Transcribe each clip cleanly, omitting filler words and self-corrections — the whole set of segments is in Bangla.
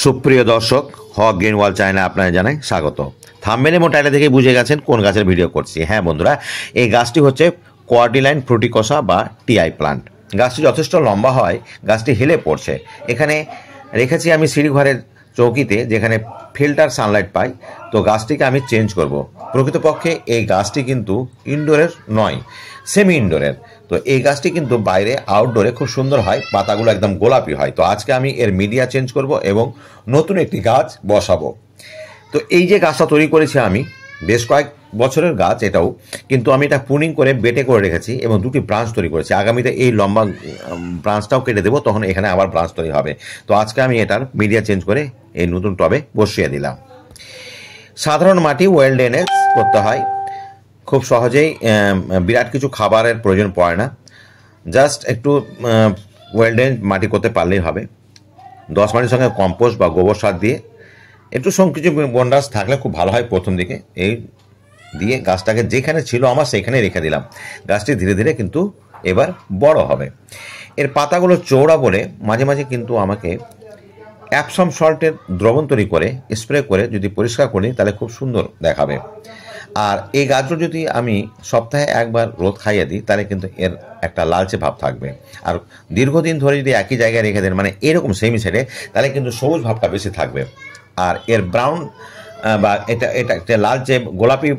সুপ্রিয় দর্শক, হক গ্রিন ওয়াল চ্যানেলে আপনারা জানাই স্বাগত। থাম্বনেল এবং টাইটেল থেকে বুঝে গেছেন কোন গাছের ভিডিও করছি। হ্যাঁ বন্ধুরা, এই গাছটি হচ্ছে কোয়ার্ডিলাইন ফ্রুটিকোসা বা টিআই প্লান্ট। গাছটি যথেষ্ট লম্বা হয়, গাছটি হেলে পড়ছে। এখানে রেখেছি আমি সিঁড়িঘরের চৌকিতে, যেখানে ফিল্টার সানলাইট পাই। তো গাছটিকে আমি চেঞ্জ করব। প্রকৃতপক্ষে এই গাছটি কিন্তু ইনডোরের নয়, সেমি ইনডোরের। তো এই গাছটি কিন্তু বাইরে আউটডোরে খুব সুন্দর হয়, পাতাগুলো একদম গোলাপি হয়। তো আজকে আমি এর মিডিয়া চেঞ্জ করব এবং নতুন একটি গাছ বসাবো। তো এই যে গাছটা তৈরি করেছি আমি, বেশ কয়েক বছরের গাছ এটাও, কিন্তু আমি এটা প্রুনিং করে বেটে করে রেখেছি এবং দুটি ব্রাঞ্চ তৈরি করেছি। আগামীতে এই লম্বা ব্রাঞ্চটাও কেটে দেবো, তখন এখানে আবার ব্রাঞ্চ তৈরি হবে। তো আজকে আমি এটার মিডিয়া চেঞ্জ করে এই নতুন টবে বসিয়ে দিলাম। সাধারণ মাটি ওয়েল ড্রেনেজ করতে হয়, খুব সহজেই বিরাট কিছু খাবারের প্রয়োজন পড়ে না। জাস্ট একটু ওয়েল ড্রেন মাটি করতে পারলেই হবে। 10 মাটির সঙ্গে কম্পোস্ট বা গোবর সার দিয়ে একটু কিছু বন্ডাস থাকলে খুব ভালো হয়। প্রথম দিকে এই দিয়ে গাছটাকে যেখানে ছিল আমার সেখানে রেখে দিলাম। গাছটি ধীরে ধীরে কিন্তু এবার বড় হবে। এর পাতাগুলো চৌড়া বলে মাঝে মাঝে কিন্তু আমাকে অ্যাপসম সল্টের দ্রবণ তৈরি করে স্প্রে করে যদি পরিষ্কার করি তাহলে খুব সুন্দর দেখাবে। আর এই গাছগুলো যদি আমি সপ্তাহে একবার রোদ খাইয়ে দিই তাহলে কিন্তু এর একটা লালচে ভাব থাকবে। আর দীর্ঘদিন ধরে যদি একই জায়গায় রেখে দেন, মানে এরকম সেমি সেটে, তাহলে কিন্তু সবুজ ভাবটা বেশি থাকবে। আর এর ব্রাউন বা এটা একটা লালচে গোলাপি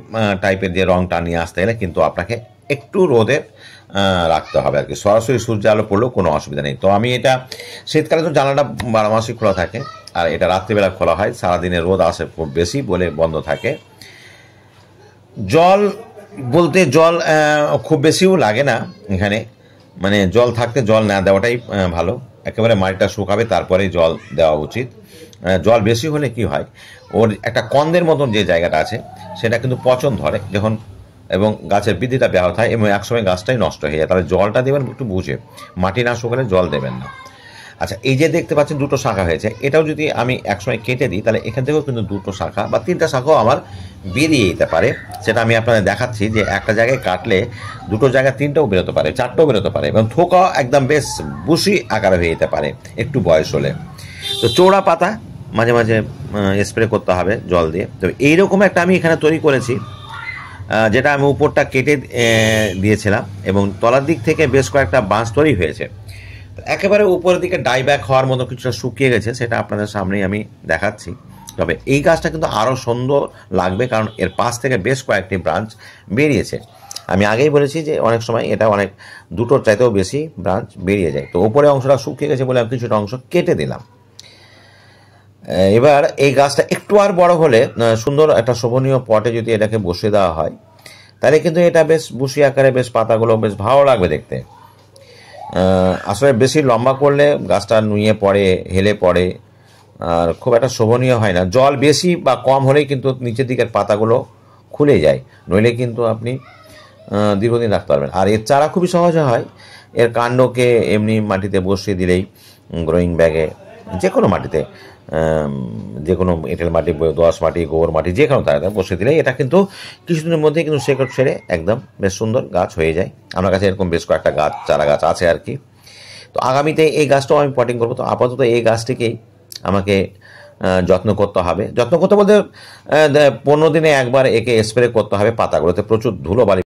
টাইপের যে রঙটা নিয়ে আসতে গেলে কিন্তু আপনাকে একটু রোদে রাখতে হবে আর কি। সরাসরি সূর্য আলো পড়লেও কোনো অসুবিধা নেই। তো আমি এটা শীতকালে তো জানালাটা 12 মাসই খোলা থাকে, আর এটা রাত্রিবেলা খোলা হয়। সারাদিনে রোদ আসে খুব বেশি বলে বন্ধ থাকে। জল বলতে জল খুব বেশিও লাগে না এখানে, মানে জল থাকতে জল না দেওয়াটাই ভালো। একেবারে মাটিটা শুকাবে তারপরেই জল দেওয়া উচিত। জল বেশি হলে কি হয়, ওর একটা কন্দের মতন যে জায়গাটা আছে সেটা কিন্তু পচন ধরে যখন, এবং গাছের বৃদ্ধিটা ব্যাহত হয় এবং একসময় গাছটাই নষ্ট হয়ে যায়। তাহলে জলটা দেবেন একটু বুঝে, মাটি না শুকালে জল দেবেন না। আচ্ছা, এই যে দেখতে পাচ্ছেন দুটো শাখা হয়েছে, এটাও যদি আমি একসময় কেটে দিই তাহলে এখান থেকেও কিন্তু দুটো শাখা বা তিনটা শাখাও আমার বেরিয়ে যেতে পারে। সেটা আমি আপনাদের দেখাচ্ছি যে একটা জায়গায় কাটলে দুটো জায়গায় তিনটাও বেরোতে পারে, চারটাও বেরোতে পারে, এবং থোকা একদম বেশ বুশি আকারে হয়ে যেতে পারে একটু বয়স হলে। তো চৌড়া পাতা মাঝে মাঝে স্প্রে করতে হবে জল দিয়ে। তো এইরকম একটা আমি এখানে তৈরি করেছি, যেটা আমি উপরটা কেটে দিয়েছিলাম এবং তলার দিক থেকে বেশ কয়েকটা বাঁশ তৈরি হয়েছে। একেবারে উপরের দিকে ডাইব্যাক হওয়ার মতো কিছুটা শুকিয়ে গেছে, সেটা আপনাদের সামনেই আমি দেখাচ্ছি। তবে এই গাছটা কিন্তু আরও সুন্দর লাগবে, কারণ এর পাশ থেকে বেশ কয়েকটি ব্রাঞ্চ বেরিয়েছে। আমি আগেই বলেছি যে অনেক সময় এটা অনেক দুটোর চাইতেও বেশি ব্রাঞ্চ বেরিয়ে যায়। তো উপরে অংশটা শুকিয়ে গেছে বলে আমি কিছুটা অংশ কেটে দিলাম। এবার এই গাছটা একটু আর বড় হলে সুন্দর একটা শোভনীয় পটে যদি এটাকে বসিয়ে দেওয়া হয় তাহলে কিন্তু এটা বেশ বুশি আকারে, বেশ পাতাগুলো বেশ ভালো লাগবে দেখতে। আসলে বেশি লম্বা করলে গাছটা নুয়ে পড়ে, হেলে পড়ে, আর খুব একটা শোভনীয় হয় না। জল বেশি বা কম হলেই কিন্তু নিচের দিকের পাতাগুলো খুলে যায়, নইলে কিন্তু আপনি দীর্ঘদিন রাখতে পারবেন। আর এর চারা খুবই সহজে হয়। এর কাণ্ডকে এমনি মাটিতে বসিয়ে দিলেই, গ্রোয়িং ব্যাগে যে কোনো মাটিতে, যে কোনো এঁটেল মাটি, দোআঁশ মাটি, গোবর মাটি, যে কোনো তারা বসিয়ে দিলেই এটা কিন্তু কিছুদিনের মধ্যেই কিন্তু শেকড় ছেড়ে একদম বেশ সুন্দর গাছ হয়ে যায়। আমার কাছে এরকম বেশ কয়েকটা গাছ, চারা গাছ আছে আর কি। তো আগামীতে এই গাছটাও আমি পটিং করবো। তো আপাতত এই গাছটিকেই আমাকে যত্ন করতে হবে। যত্ন করতে বলতে 15 দিনে একবার একে স্প্রে করতে হবে। পাতাগুলোতে প্রচুর ধুলোবালি